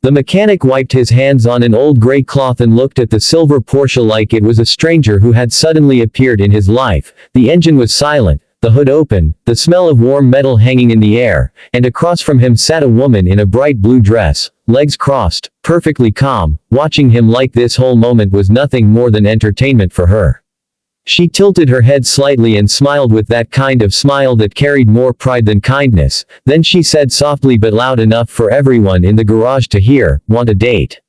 The mechanic wiped his hands on an old gray cloth and looked at the silver Porsche like it was a stranger who had suddenly appeared in his life. The engine was silent, the hood open, the smell of warm metal hanging in the air, and across from him sat a woman in a bright blue dress, legs crossed, perfectly calm. Watching him like this whole moment was nothing more than entertainment for her. She tilted her head slightly and smiled with that kind of smile that carried more pride than kindness. Then she said softly but loud enough for everyone in the garage to hear, "Want a date?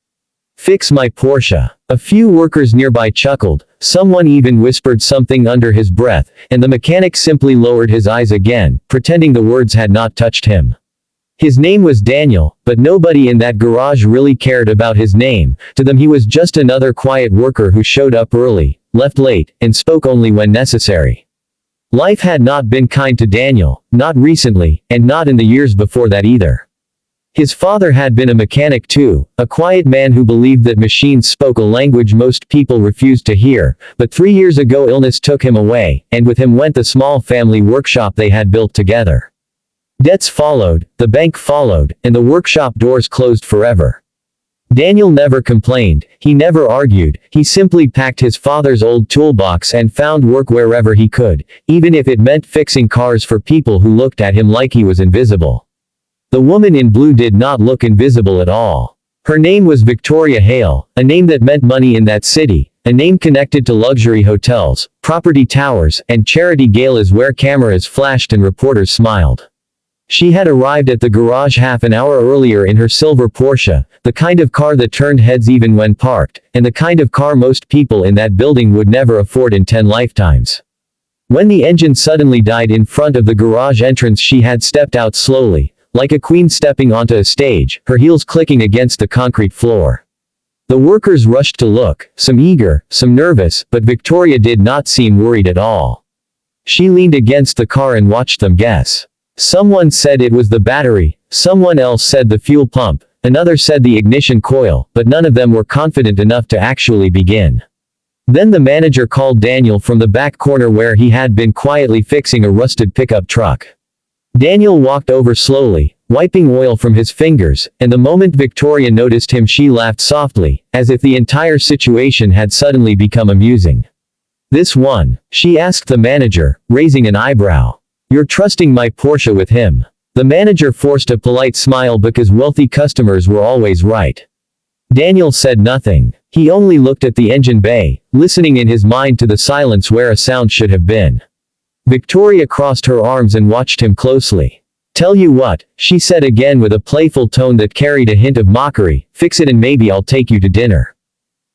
Fix my Porsche." A few workers nearby chuckled, someone even whispered something under his breath, and the mechanic simply lowered his eyes again, pretending the words had not touched him. His name was Daniel, but nobody in that garage really cared about his name. To them he was just another quiet worker who showed up early, left late, and spoke only when necessary. Life had not been kind to Daniel, not recently, and not in the years before that either. His father had been a mechanic too, a quiet man who believed that machines spoke a language most people refused to hear, but 3 years ago illness took him away, and with him went the small family workshop they had built together. Debts followed, the bank followed, and the workshop doors closed forever. Daniel never complained, he never argued, he simply packed his father's old toolbox and found work wherever he could, even if it meant fixing cars for people who looked at him like he was invisible. The woman in blue did not look invisible at all. Her name was Victoria Hale, a name that meant money in that city, a name connected to luxury hotels, property towers, and charity galas where cameras flashed and reporters smiled. She had arrived at the garage half an hour earlier in her silver Porsche, the kind of car that turned heads even when parked, and the kind of car most people in that building would never afford in 10 lifetimes. When the engine suddenly died in front of the garage entrance, she had stepped out slowly, like a queen stepping onto a stage, her heels clicking against the concrete floor. The workers rushed to look, some eager, some nervous, but Victoria did not seem worried at all. She leaned against the car and watched them guess. Someone said it was the battery, someone else said the fuel pump, another said the ignition coil, but none of them were confident enough to actually begin. Then the manager called Daniel from the back corner where he had been quietly fixing a rusted pickup truck. Daniel walked over slowly, wiping oil from his fingers, and the moment Victoria noticed him she laughed softly, as if the entire situation had suddenly become amusing. "This one?" she asked the manager, raising an eyebrow. "You're trusting my Porsche with him." The manager forced a polite smile because wealthy customers were always right. Daniel said nothing. He only looked at the engine bay, listening in his mind to the silence where a sound should have been. Victoria crossed her arms and watched him closely. "Tell you what," she said again with a playful tone that carried a hint of mockery, "fix it and maybe I'll take you to dinner."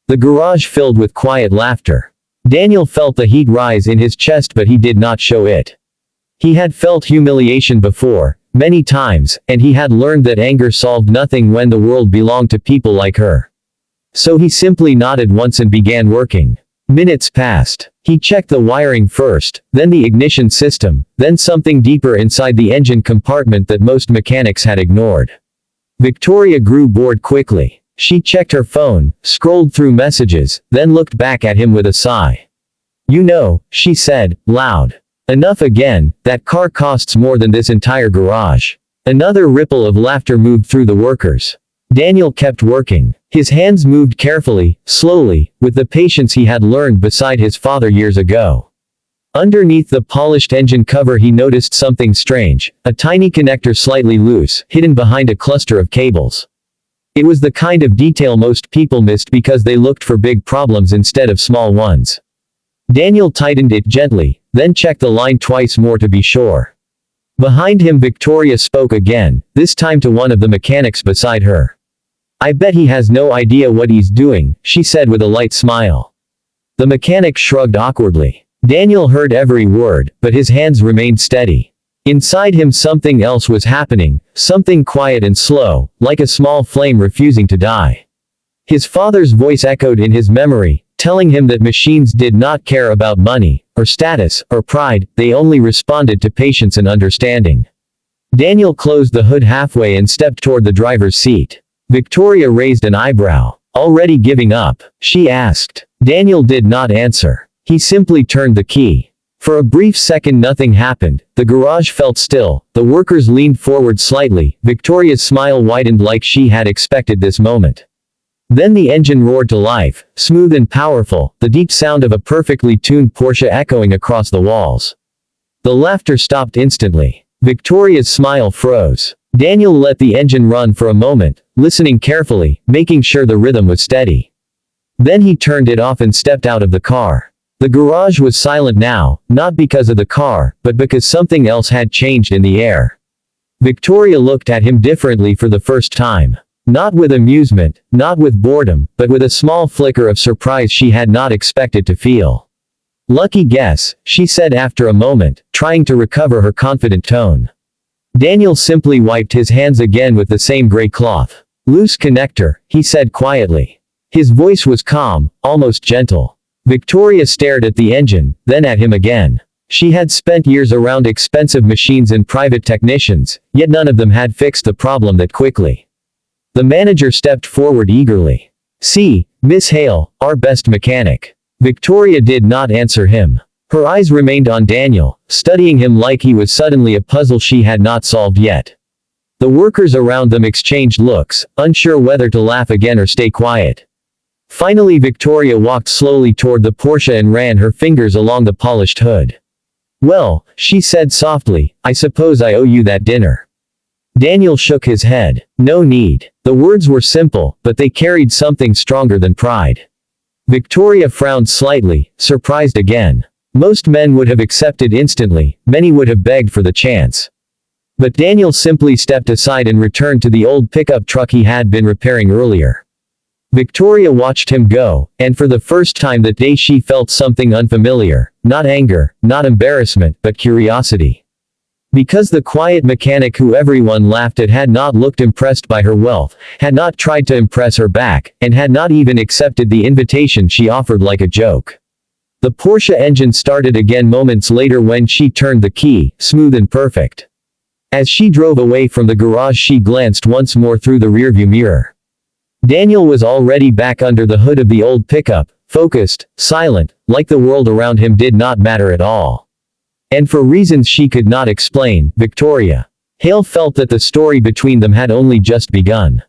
The garage filled with quiet laughter. Daniel felt the heat rise in his chest, but he did not show it. He had felt humiliation before, many times, and he had learned that anger solved nothing when the world belonged to people like her. So he simply nodded once and began working. Minutes passed. He checked the wiring first, then the ignition system, then something deeper inside the engine compartment that most mechanics had ignored. Victoria grew bored quickly. She checked her phone, scrolled through messages, then looked back at him with a sigh. "You know," she said, loud. "Enough again, that car costs more than this entire garage." Another ripple of laughter moved through the workers. Daniel kept working. His hands moved carefully, slowly, with the patience he had learned beside his father years ago. Underneath the polished engine cover he noticed something strange, a tiny connector slightly loose, hidden behind a cluster of cables. It was the kind of detail most people missed because they looked for big problems instead of small ones. Daniel tightened it gently, then checked the line twice more to be sure. Behind him Victoria spoke again, this time to one of the mechanics beside her. "I bet he has no idea what he's doing," she said with a light smile. The mechanic shrugged awkwardly. Daniel heard every word, but his hands remained steady. Inside him something else was happening, something quiet and slow, like a small flame refusing to die. His father's voice echoed in his memory, telling him that machines did not care about money, or status, or pride, they only responded to patience and understanding. Daniel closed the hood halfway and stepped toward the driver's seat. Victoria raised an eyebrow. "Already giving up?" she asked. Daniel did not answer. He simply turned the key. For a brief second nothing happened, the garage felt still, the workers leaned forward slightly, Victoria's smile widened like she had expected this moment. Then the engine roared to life, smooth and powerful, the deep sound of a perfectly tuned Porsche echoing across the walls. The laughter stopped instantly. Victoria's smile froze. Daniel let the engine run for a moment, listening carefully, making sure the rhythm was steady. Then he turned it off and stepped out of the car. The garage was silent now, not because of the car, but because something else had changed in the air. Victoria looked at him differently for the first time. Not with amusement, not with boredom, but with a small flicker of surprise she had not expected to feel. "Lucky guess," she said after a moment, trying to recover her confident tone. Daniel simply wiped his hands again with the same gray cloth. "Loose connector," he said quietly. His voice was calm, almost gentle. Victoria stared at the engine, then at him again. She had spent years around expensive machines and private technicians, yet none of them had fixed the problem that quickly. The manager stepped forward eagerly. "See, Miss Hale, our best mechanic." Victoria did not answer him. Her eyes remained on Daniel, studying him like he was suddenly a puzzle she had not solved yet. The workers around them exchanged looks, unsure whether to laugh again or stay quiet. Finally Victoria walked slowly toward the Porsche and ran her fingers along the polished hood. "Well," she said softly, "I suppose I owe you that dinner." Daniel shook his head. "No need." The words were simple, but they carried something stronger than pride. Victoria frowned slightly, surprised again. Most men would have accepted instantly, many would have begged for the chance. But Daniel simply stepped aside and returned to the old pickup truck he had been repairing earlier. Victoria watched him go, and for the first time that day she felt something unfamiliar, not anger, not embarrassment, but curiosity. Because the quiet mechanic who everyone laughed at had not looked impressed by her wealth, had not tried to impress her back, and had not even accepted the invitation she offered like a joke. The Porsche engine started again moments later when she turned the key, smooth and perfect. As she drove away from the garage she glanced once more through the rearview mirror. Daniel was already back under the hood of the old pickup, focused, silent, like the world around him did not matter at all. And for reasons she could not explain, Victoria Hale felt that the story between them had only just begun.